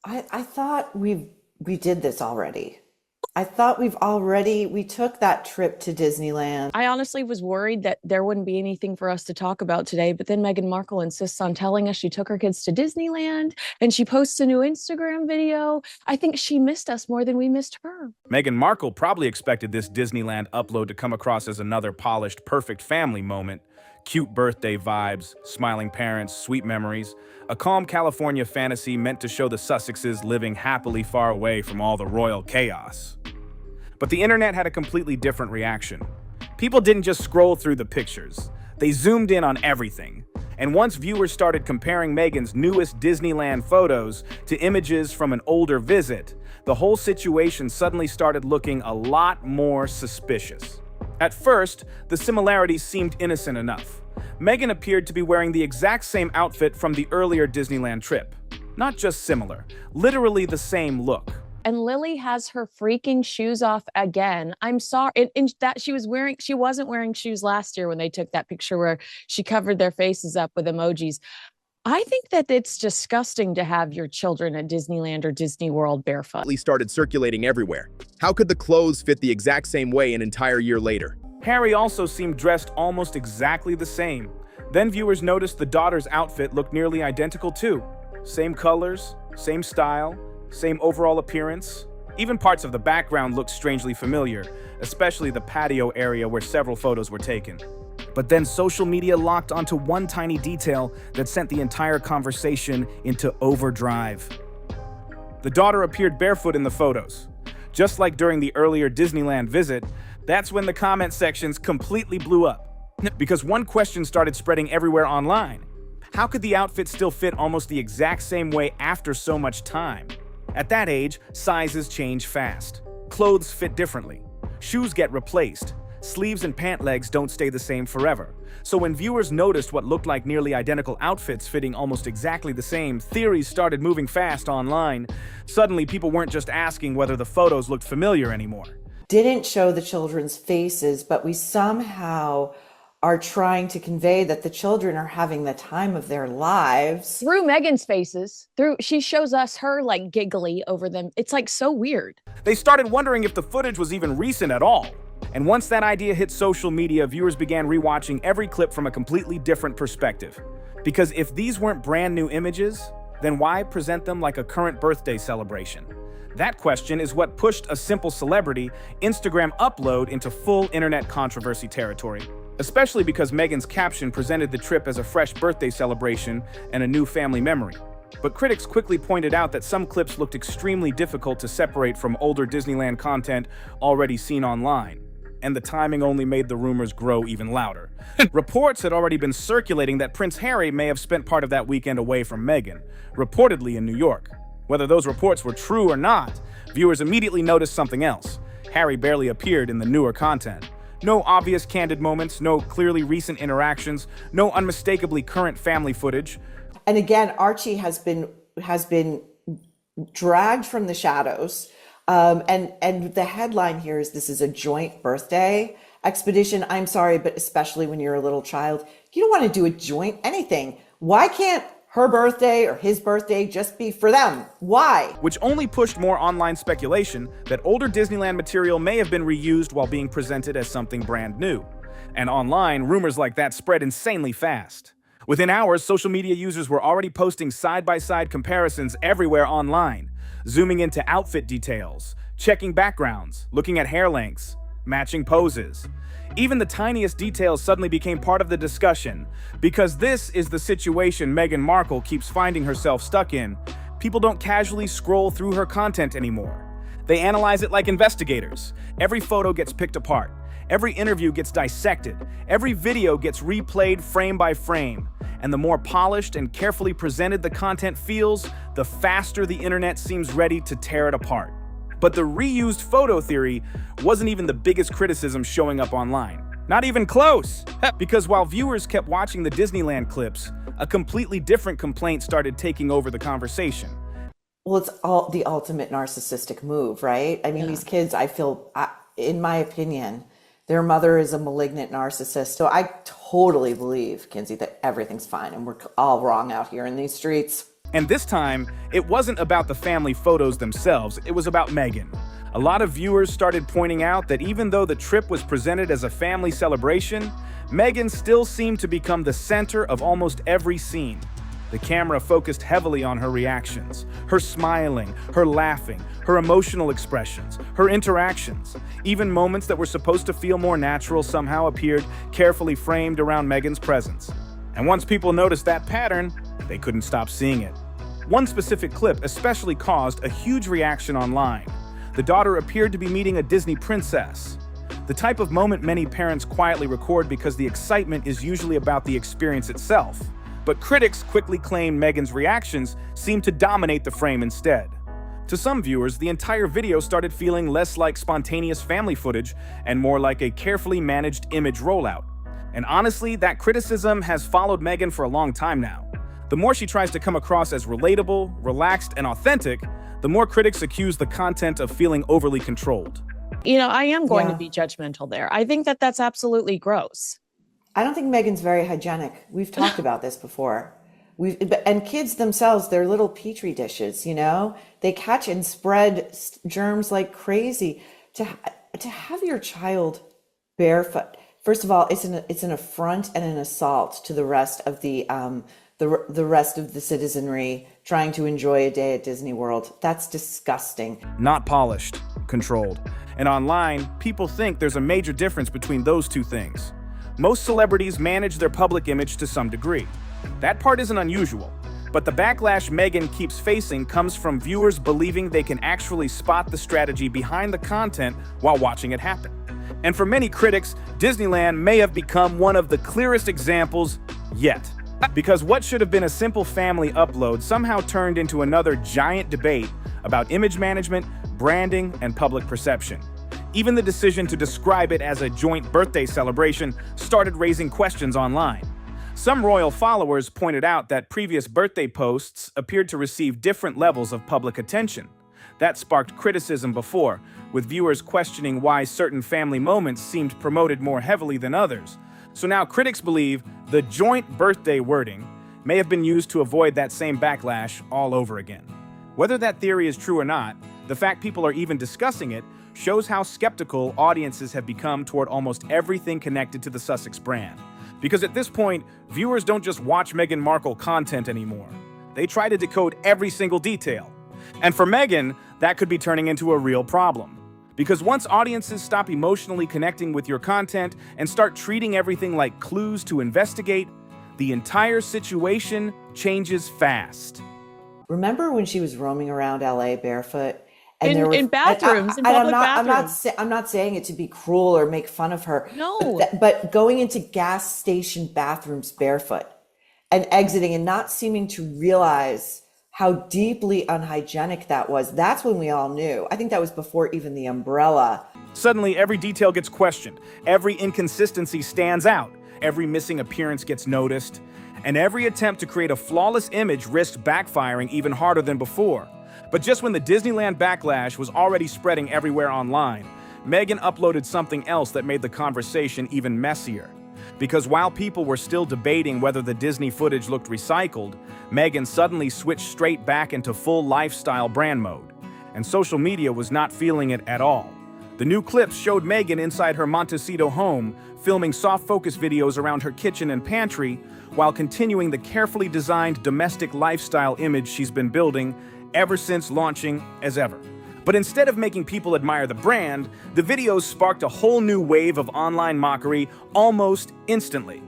I thought we did this already. I thought we took that trip to Disneyland. I honestly was worried that there wouldn't be anything for us to talk about today, but then Meghan Markle insists on telling us she took her kids to Disneyland and she posts a new Instagram video. I think she missed us more than we missed her. Meghan Markle probably expected this Disneyland upload to come across as another polished, perfect family moment. Cute birthday vibes, smiling parents, sweet memories. A calm California fantasy meant to show the Sussexes living happily far away from all the royal chaos. But the internet had a completely different reaction. People didn't just scroll through the pictures. They zoomed in on everything. And once viewers started comparing Meghan's newest Disneyland photos to images from an older visit, the whole situation suddenly started looking a lot more suspicious. At first, the similarities seemed innocent enough. Meghan appeared to be wearing the exact same outfit from the earlier Disneyland trip. Not just similar, literally the same look. And Lily has her freaking shoes off again. I'm sorry. That she wasn't wearing shoes last year when they took that picture where she covered their faces up with emojis. I think that it's disgusting to have your children at Disneyland or Disney World barefoot. Started circulating everywhere. How could the clothes fit the exact same way an entire year later? Harry also seemed dressed almost exactly the same. Then viewers noticed the daughter's outfit looked nearly identical too. Same colors, same style, same overall appearance. Even parts of the background looked strangely familiar, especially the patio area where several photos were taken. But then social media locked onto one tiny detail that sent the entire conversation into overdrive. The daughter appeared barefoot in the photos. Just like during the earlier Disneyland visit, that's when the comment sections completely blew up. Because one question started spreading everywhere online. How could the outfit still fit almost the exact same way after so much time? At that age, sizes change fast. Clothes fit differently. Shoes get replaced. Sleeves and pant legs don't stay the same forever. So when viewers noticed what looked like nearly identical outfits fitting almost exactly the same, theories started moving fast online. Suddenly, people weren't just asking whether the photos looked familiar anymore. Didn't show the children's faces, but we somehow are trying to convey that the children are having the time of their lives. Through Meghan's faces, she shows us her like giggly over them. It's like so weird. They started wondering if the footage was even recent at all. And once that idea hit social media, viewers began rewatching every clip from a completely different perspective. Because if these weren't brand new images, then why present them like a current birthday celebration? That question is what pushed a simple celebrity Instagram upload into full internet controversy territory. Especially because Meghan's caption presented the trip as a fresh birthday celebration and a new family memory. But critics quickly pointed out that some clips looked extremely difficult to separate from older Disneyland content already seen online. And the timing only made the rumors grow even louder. Reports had already been circulating that Prince Harry may have spent part of that weekend away from Meghan, reportedly in New York. Whether those reports were true or not, viewers immediately noticed something else. Harry barely appeared in the newer content. No obvious candid moments, no clearly recent interactions, no unmistakably current family footage. And again, Archie has been dragged from the shadows. And the headline here is this is a joint birthday expedition. I'm sorry, but especially when you're a little child, you don't want to do a joint anything. Why can't her birthday or his birthday just be for them? Why? Which only pushed more online speculation that older Disneyland material may have been reused while being presented as something brand new. And online, rumors like that spread insanely fast. Within hours, social media users were already posting side-by-side comparisons everywhere online, zooming into outfit details, checking backgrounds, looking at hair lengths, matching poses. Even the tiniest details suddenly became part of the discussion, because this is the situation Meghan Markle keeps finding herself stuck in. People don't casually scroll through her content anymore. They analyze it like investigators. Every photo gets picked apart. Every interview gets dissected. Every video gets replayed frame by frame. And the more polished and carefully presented the content feels, the faster the internet seems ready to tear it apart. But the reused photo theory wasn't even the biggest criticism showing up online. Not even close! Because while viewers kept watching the Disneyland clips, a completely different complaint started taking over the conversation. Well, it's all the ultimate narcissistic move, right? I mean, these kids, in my opinion, their mother is a malignant narcissist. So I totally believe, Kinsey, that everything's fine and we're all wrong out here in these streets. And this time, it wasn't about the family photos themselves, it was about Meghan. A lot of viewers started pointing out that even though the trip was presented as a family celebration, Meghan still seemed to become the center of almost every scene. The camera focused heavily on her reactions, her smiling, her laughing, her emotional expressions, her interactions. Even moments that were supposed to feel more natural somehow appeared carefully framed around Meghan's presence. And once people noticed that pattern, they couldn't stop seeing it. One specific clip especially caused a huge reaction online. The daughter appeared to be meeting a Disney princess. The type of moment many parents quietly record because the excitement is usually about the experience itself. But critics quickly claimed Meghan's reactions seemed to dominate the frame instead. To some viewers, the entire video started feeling less like spontaneous family footage and more like a carefully managed image rollout. And honestly, that criticism has followed Meghan for a long time now. The more she tries to come across as relatable, relaxed, and authentic, the more critics accuse the content of feeling overly controlled. I am going to be judgmental there. I think that that's absolutely gross. I don't think Meghan's very hygienic. We've talked about this before. And kids themselves, they're little petri dishes, they catch and spread germs like crazy. To have your child barefoot, first of all, it's an affront and an assault to the rest of the rest of the citizenry trying to enjoy a day at Disney World. That's disgusting. Not polished, controlled. And online, people think there's a major difference between those two things. Most celebrities manage their public image to some degree. That part isn't unusual, but the backlash Meghan keeps facing comes from viewers believing they can actually spot the strategy behind the content while watching it happen. And for many critics, Disneyland may have become one of the clearest examples yet. Because what should have been a simple family upload somehow turned into another giant debate about image management, branding, and public perception. Even the decision to describe it as a joint birthday celebration started raising questions online. Some royal followers pointed out that previous birthday posts appeared to receive different levels of public attention. That sparked criticism before, with viewers questioning why certain family moments seemed promoted more heavily than others. So now critics believe the joint birthday wording may have been used to avoid that same backlash all over again. Whether that theory is true or not, the fact people are even discussing it shows how skeptical audiences have become toward almost everything connected to the Sussex brand. Because at this point, viewers don't just watch Meghan Markle content anymore. They try to decode every single detail. And for Meghan, that could be turning into a real problem. Because once audiences stop emotionally connecting with your content and start treating everything like clues to investigate, the entire situation changes fast. Remember when she was roaming around LA barefoot? And in bathrooms, in public bathrooms. I'm not saying it to be cruel or make fun of her. No. But going into gas station bathrooms barefoot and exiting and not seeming to realize how deeply unhygienic that was, that's when we all knew. I think that was before even the umbrella. Suddenly, every detail gets questioned. Every inconsistency stands out. Every missing appearance gets noticed. And every attempt to create a flawless image risked backfiring even harder than before. But just when the Disneyland backlash was already spreading everywhere online, Meghan uploaded something else that made the conversation even messier. Because while people were still debating whether the Disney footage looked recycled, Meghan suddenly switched straight back into full lifestyle brand mode. And social media was not feeling it at all. The new clips showed Meghan inside her Montecito home, filming soft focus videos around her kitchen and pantry, while continuing the carefully designed domestic lifestyle image she's been building ever since launching as ever. But instead of making people admire the brand, the videos sparked a whole new wave of online mockery almost instantly.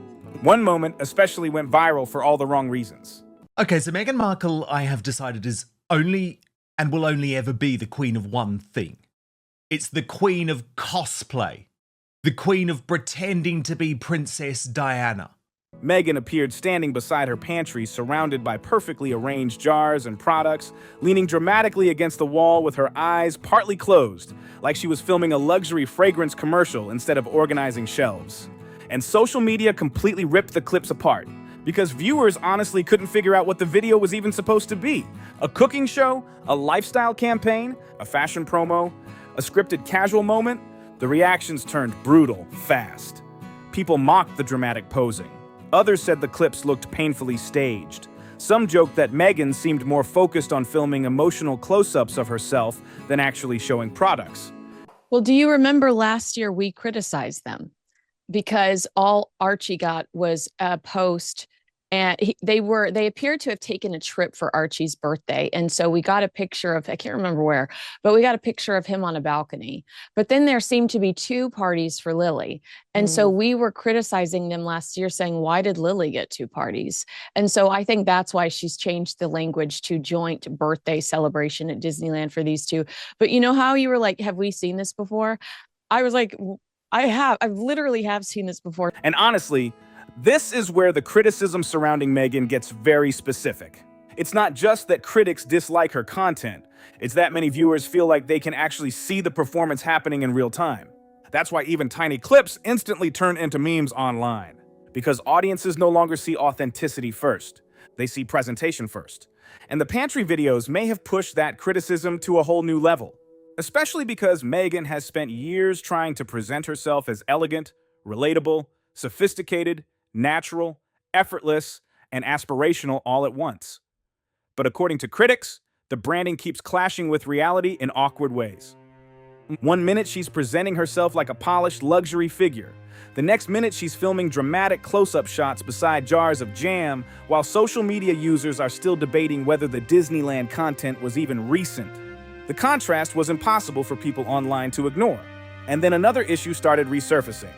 One moment especially went viral for all the wrong reasons. Okay, so Meghan Markle, I have decided, is only and will only ever be the queen of one thing. It's the queen of cosplay. The queen of pretending to be Princess Diana. Meghan appeared standing beside her pantry, surrounded by perfectly arranged jars and products, leaning dramatically against the wall with her eyes partly closed, like she was filming a luxury fragrance commercial instead of organizing shelves. And social media completely ripped the clips apart, because viewers honestly couldn't figure out what the video was even supposed to be. A cooking show? A lifestyle campaign? A fashion promo? A scripted casual moment? The reactions turned brutal fast. People mocked the dramatic posing. Others said the clips looked painfully staged. Some joked that Meghan seemed more focused on filming emotional close-ups of herself than actually showing products. Well, do you remember last year we criticized them because all Archie got was a post, and they appeared to have taken a trip for Archie's birthday. And so we got a picture of, I can't remember where, but we got a picture of him on a balcony. But then there seemed to be two parties for Lily. And so we were criticizing them last year, saying, why did Lily get two parties? And so I think that's why she's changed the language to joint birthday celebration at Disneyland for these two. But you know how you were like, have we seen this before? I was like, I literally have seen this before. And honestly, this is where the criticism surrounding Meghan gets very specific. It's not just that critics dislike her content, it's that many viewers feel like they can actually see the performance happening in real time. That's why even tiny clips instantly turn into memes online. Because audiences no longer see authenticity first, they see presentation first. And the pantry videos may have pushed that criticism to a whole new level. Especially because Meghan has spent years trying to present herself as elegant, relatable, sophisticated, natural, effortless, and aspirational all at once. But according to critics, the branding keeps clashing with reality in awkward ways. One minute she's presenting herself like a polished luxury figure. The next minute she's filming dramatic close-up shots beside jars of jam, while social media users are still debating whether the Disneyland content was even recent. The contrast was impossible for people online to ignore. And then another issue started resurfacing.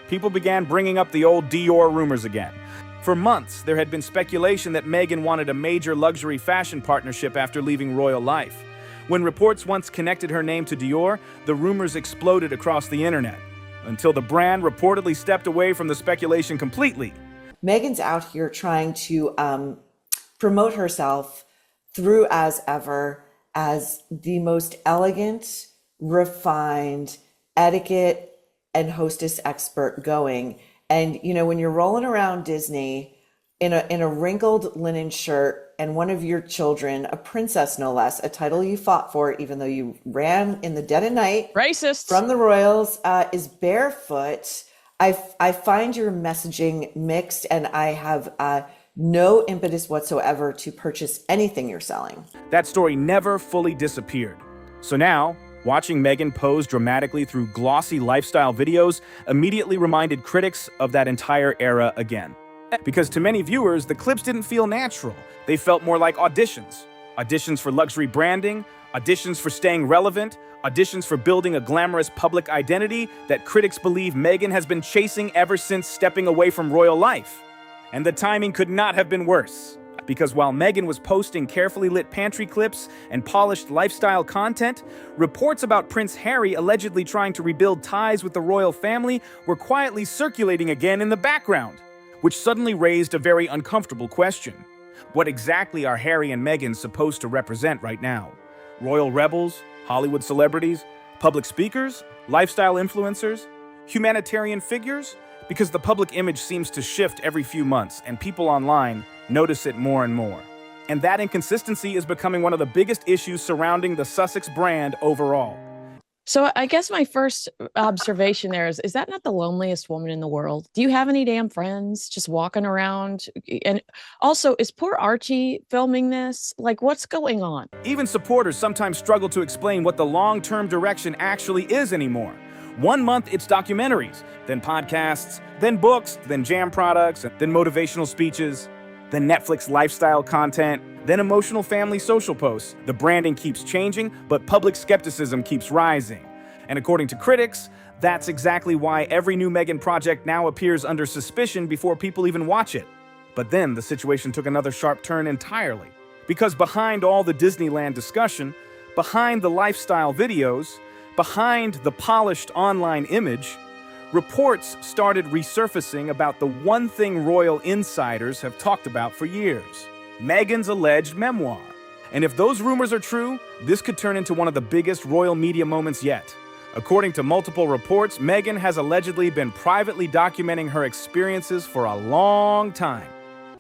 People began bringing up the old Dior rumors again. For months, there had been speculation that Meghan wanted a major luxury fashion partnership after leaving royal life. When reports once connected her name to Dior, the rumors exploded across the internet, until the brand reportedly stepped away from the speculation completely. Meghan's out here trying to promote herself through as ever as the most elegant, refined, etiquette, and hostess expert going. And you know, when you're rolling around Disney in a wrinkled linen shirt and one of your children, a princess no less, a title you fought for even though you ran in the dead of night Racist from the royals, is barefoot, I find your messaging mixed, and I have no impetus whatsoever to purchase anything you're selling. That story never fully disappeared. So now, watching Meghan pose dramatically through glossy lifestyle videos immediately reminded critics of that entire era again. Because to many viewers, the clips didn't feel natural. They felt more like auditions. Auditions for luxury branding, auditions for staying relevant, auditions for building a glamorous public identity that critics believe Meghan has been chasing ever since stepping away from royal life. And the timing could not have been worse. Because while Meghan was posting carefully lit pantry clips and polished lifestyle content, reports about Prince Harry allegedly trying to rebuild ties with the royal family were quietly circulating again in the background, which suddenly raised a very uncomfortable question. What exactly are Harry and Meghan supposed to represent right now? Royal rebels? Hollywood celebrities? Public speakers? Lifestyle influencers? Humanitarian figures? Because the public image seems to shift every few months, and people online notice it more and more. And that inconsistency is becoming one of the biggest issues surrounding the Sussex brand overall. So I guess my first observation there is that not the loneliest woman in the world? Do you have any damn friends just walking around? And also, is poor Archie filming this? Like, what's going on? Even supporters sometimes struggle to explain what the long-term direction actually is anymore. One month, it's documentaries, then podcasts, then books, then jam products, then motivational speeches, then Netflix lifestyle content, then emotional family social posts. The branding keeps changing, but public skepticism keeps rising. And according to critics, that's exactly why every new Meghan project now appears under suspicion before people even watch it. But then the situation took another sharp turn entirely. Because behind all the Disneyland discussion, behind the lifestyle videos, behind the polished online image, reports started resurfacing about the one thing royal insiders have talked about for years: Meghan's alleged memoir. And if those rumors are true, this could turn into one of the biggest royal media moments yet. According to multiple reports, Meghan has allegedly been privately documenting her experiences for a long time.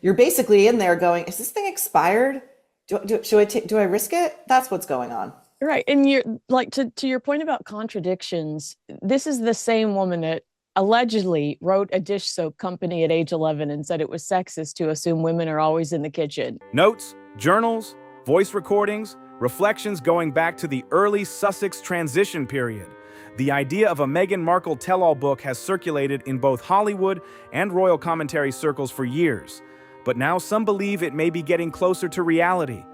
You're basically in there going, is this thing expired? Do I risk it? That's what's going on. Right. And you're like, to your point about contradictions, this is the same woman that allegedly wrote a dish soap company at age 11 and said it was sexist to assume women are always in the kitchen. Notes, journals, voice recordings, reflections going back to the early Sussex transition period. The idea of a Meghan Markle tell-all book has circulated in both Hollywood and royal commentary circles for years, but now some believe it may be getting closer to reality.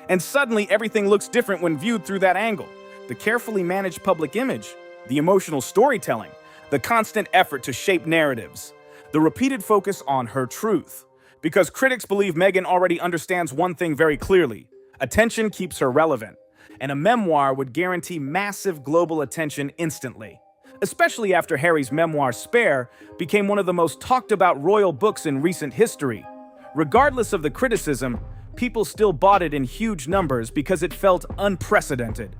And suddenly everything looks different when viewed through that angle. The carefully managed public image, the emotional storytelling, the constant effort to shape narratives, the repeated focus on her truth. Because critics believe Meghan already understands one thing very clearly: attention keeps her relevant. And a memoir would guarantee massive global attention instantly, especially after Harry's memoir, Spare, became one of the most talked about royal books in recent history. Regardless of the criticism, people still bought it in huge numbers because it felt unprecedented.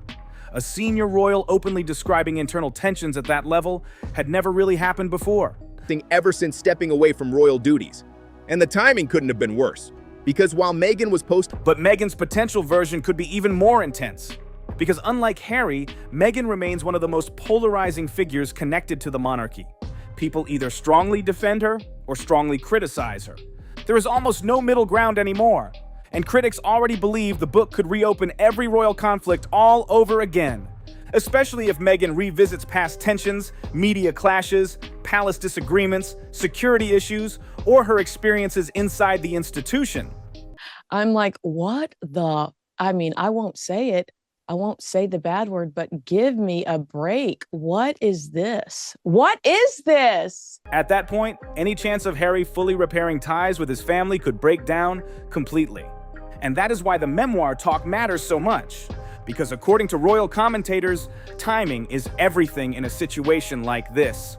A senior royal openly describing internal tensions at that level had never really happened before. Ever since stepping away from royal duties. And the timing couldn't have been worse. Because while Meghan was But Meghan's potential version could be even more intense. Because unlike Harry, Meghan remains one of the most polarizing figures connected to the monarchy. People either strongly defend her or strongly criticize her. There is almost no middle ground anymore. And critics already believe the book could reopen every royal conflict all over again. Especially if Meghan revisits past tensions, media clashes, palace disagreements, security issues, or her experiences inside the institution. I'm like, what the? I mean, I won't say it. I won't say the bad word, but give me a break. What is this? What is this? At that point, any chance of Harry fully repairing ties with his family could break down completely. And that is why the memoir talk matters so much. Because according to royal commentators, timing is everything in a situation like this.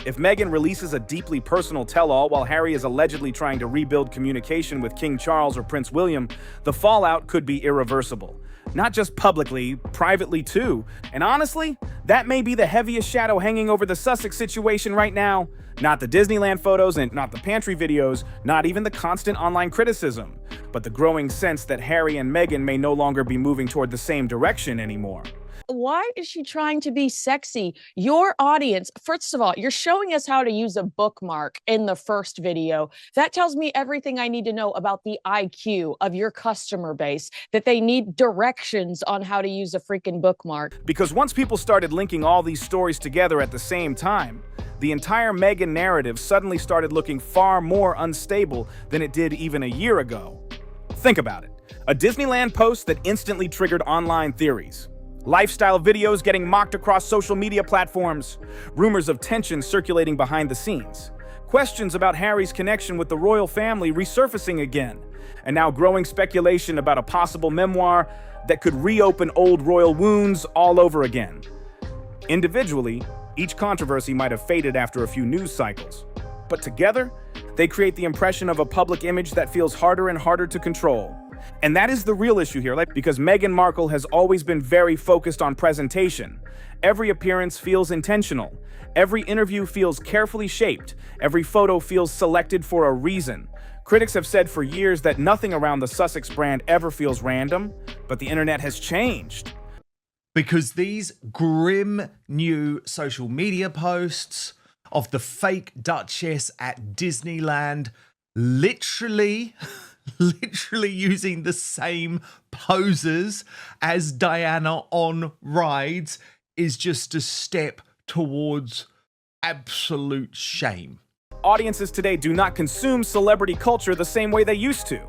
If Meghan releases a deeply personal tell-all while Harry is allegedly trying to rebuild communication with King Charles or Prince William, the fallout could be irreversible. Not just publicly, privately too. And honestly, that may be the heaviest shadow hanging over the Sussex situation right now. Not the Disneyland photos and not the pantry videos, not even the constant online criticism, but the growing sense that Harry and Meghan may no longer be moving toward the same direction anymore. Why is she trying to be sexy? Your audience, first of all, you're showing us how to use a bookmark in the first video. That tells me everything I need to know about the IQ of your customer base, that they need directions on how to use a freaking bookmark. Because once people started linking all these stories together at the same time, the entire Meghan narrative suddenly started looking far more unstable than it did even a year ago. Think about it. A Disneyland post that instantly triggered online theories. Lifestyle videos getting mocked across social media platforms. Rumors of tension circulating behind the scenes. Questions about Harry's connection with the royal family resurfacing again. And now growing speculation about a possible memoir that could reopen old royal wounds all over again. Individually, each controversy might have faded after a few news cycles. But together, they create the impression of a public image that feels harder and harder to control. And that is the real issue here, because Meghan Markle has always been very focused on presentation. Every appearance feels intentional. Every interview feels carefully shaped. Every photo feels selected for a reason. Critics have said for years that nothing around the Sussex brand ever feels random, but the internet has changed. Because these grim new social media posts of the fake Duchess at Disneyland literally using the same poses as Diana on rides is just a step towards absolute shame. Audiences today do not consume celebrity culture the same way they used to.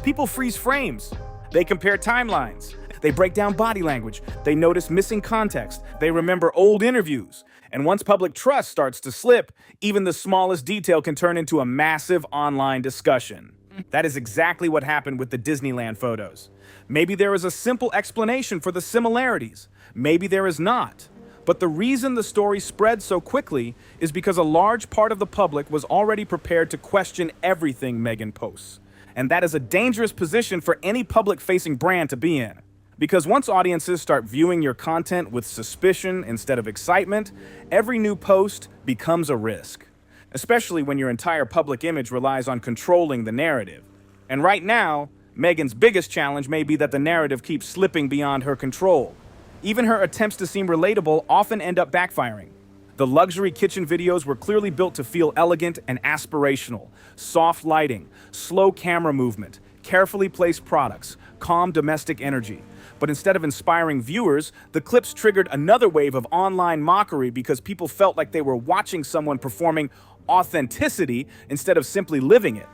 People freeze frames. They compare timelines. They break down body language. They notice missing context. They remember old interviews. And once public trust starts to slip, even the smallest detail can turn into a massive online discussion. That is exactly what happened with the Disneyland photos. Maybe there is a simple explanation for the similarities. Maybe there is not. But the reason the story spread so quickly is because a large part of the public was already prepared to question everything Meghan posts. And that is a dangerous position for any public-facing brand to be in. Because once audiences start viewing your content with suspicion instead of excitement, every new post becomes a risk. Especially when your entire public image relies on controlling the narrative. And right now, Meghan's biggest challenge may be that the narrative keeps slipping beyond her control. Even her attempts to seem relatable often end up backfiring. The luxury kitchen videos were clearly built to feel elegant and aspirational. Soft lighting, slow camera movement, carefully placed products, calm domestic energy. But instead of inspiring viewers, the clips triggered another wave of online mockery because people felt like they were watching someone performing authenticity instead of simply living it.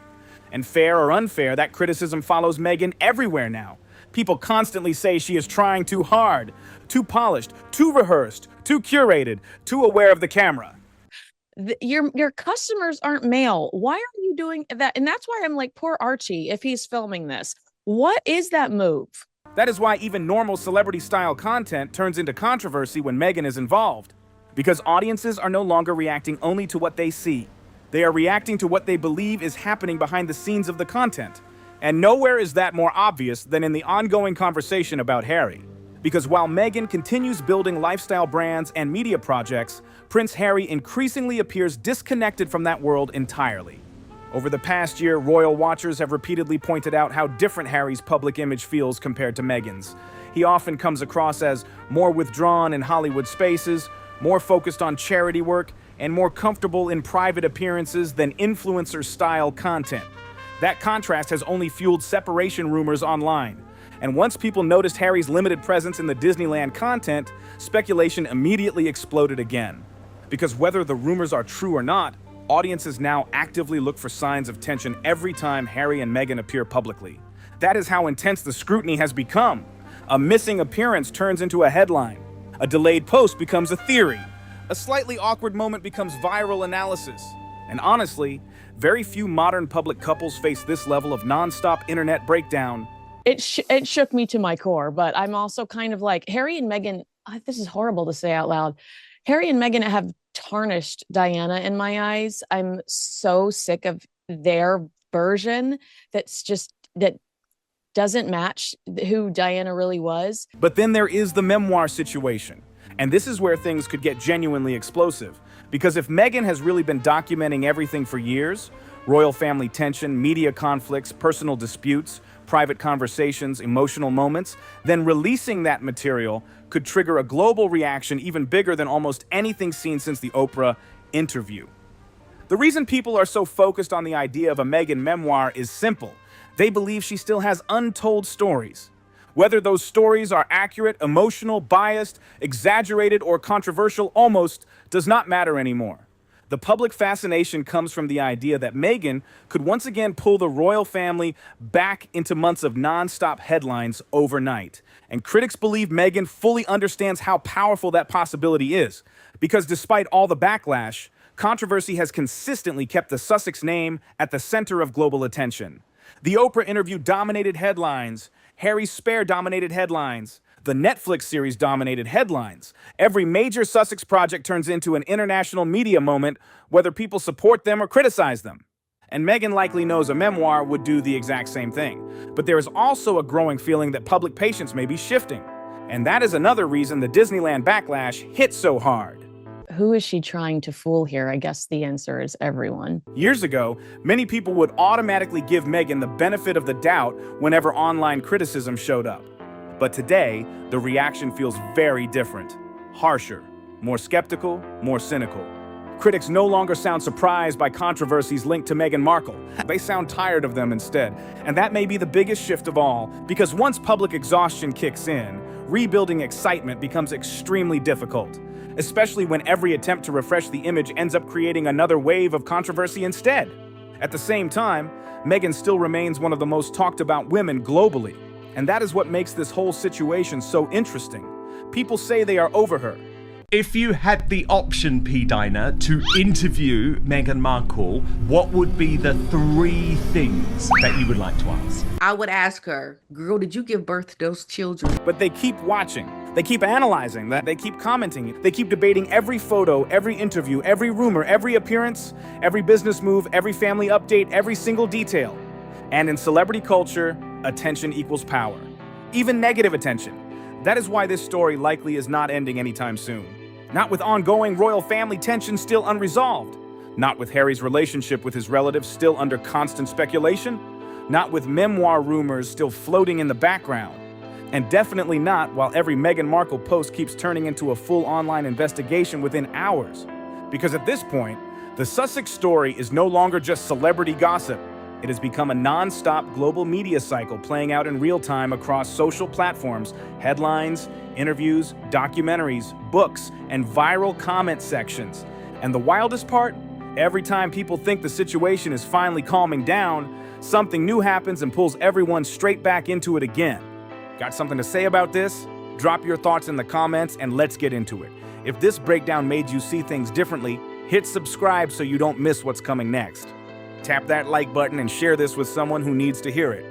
And fair or unfair, that criticism follows Meghan everywhere now. People constantly say she is trying too hard, too polished, too rehearsed, too curated, too aware of the camera. Your customers aren't male. Why are you doing that? And that's why I'm like, poor Archie, if he's filming this. What is that move? That is why even normal celebrity-style content turns into controversy when Meghan is involved. Because audiences are no longer reacting only to what they see. They are reacting to what they believe is happening behind the scenes of the content. And nowhere is that more obvious than in the ongoing conversation about Harry. Because while Meghan continues building lifestyle brands and media projects, Prince Harry increasingly appears disconnected from that world entirely. Over the past year, royal watchers have repeatedly pointed out how different Harry's public image feels compared to Meghan's. He often comes across as more withdrawn in Hollywood spaces, more focused on charity work, and more comfortable in private appearances than influencer-style content. That contrast has only fueled separation rumors online. And once people noticed Harry's limited presence in the Disneyland content, speculation immediately exploded again. Because whether the rumors are true or not, audiences now actively look for signs of tension every time Harry and Meghan appear publicly. That is how intense the scrutiny has become. A missing appearance turns into a headline. A delayed post becomes a theory. A slightly awkward moment becomes viral analysis. And honestly, very few modern public couples face this level of nonstop internet breakdown. It shook me to my core, but I'm also kind of like, Harry and Meghan, this is horrible to say out loud. Harry and Meghan have tarnished Diana in my eyes. I'm so sick of their version that doesn't match who Diana really was. But then there is the Memoir situation. And this is where things could get genuinely explosive. Because if Meghan has really been documenting everything for years, royal family tension, media conflicts, personal disputes, private conversations, emotional moments, then releasing that material could trigger a global reaction even bigger than almost anything seen since the Oprah interview. The reason people are so focused on the idea of a Meghan memoir is simple. They believe she still has untold stories. Whether those stories are accurate, emotional, biased, exaggerated, or controversial almost does not matter anymore. The public fascination comes from the idea that Meghan could once again pull the royal family back into months of non-stop headlines overnight. And critics believe Meghan fully understands how powerful that possibility is. Because despite all the backlash, controversy has consistently kept the Sussex name at the center of global attention. The Oprah interview dominated headlines. Harry's Spare dominated headlines. The Netflix series dominated headlines. Every major Sussex project turns into an international media moment, whether people support them or criticize them. And Meghan likely knows a memoir would do the exact same thing. But there is also a growing feeling that public patience may be shifting. And that is another reason the Disneyland backlash hit so hard. Who is she trying to fool here? I guess the answer is everyone. Years ago, many people would automatically give Meghan the benefit of the doubt whenever online criticism showed up. But today, the reaction feels very different, harsher, more skeptical, more cynical. Critics no longer sound surprised by controversies linked to Meghan Markle. They sound tired of them instead. And that may be the biggest shift of all, because once public exhaustion kicks in, rebuilding excitement becomes extremely difficult, especially when every attempt to refresh the image ends up creating another wave of controversy instead. At the same time, Meghan still remains one of the most talked about women globally. And that is what makes this whole situation so interesting. People say they are over her. If you had the option, P. Diner, to interview Meghan Markle, what would be the 3 things that you would like to ask? I would ask her, girl, did you give birth to those children? But they keep watching. They keep analyzing that. They keep commenting. They keep debating every photo, every interview, every rumor, every appearance, every business move, every family update, every single detail. And in celebrity culture, attention equals power. Even negative attention. That is why this story likely is not ending anytime soon. Not with ongoing royal family tension still unresolved. Not with Harry's relationship with his relatives still under constant speculation. Not with memoir rumors still floating in the background. And definitely not while every Meghan Markle post keeps turning into a full online investigation within hours. Because at this point, the Sussex story is no longer just celebrity gossip. It has become a non-stop global media cycle playing out in real time across social platforms, headlines, interviews, documentaries, books, and viral comment sections. And the wildest part? Every time people think the situation is finally calming down, something new happens and pulls everyone straight back into it again. Got something to say about this? Drop your thoughts in the comments and let's get into it. If this breakdown made you see things differently, hit subscribe so you don't miss what's coming next. Tap that like button and share this with someone who needs to hear it.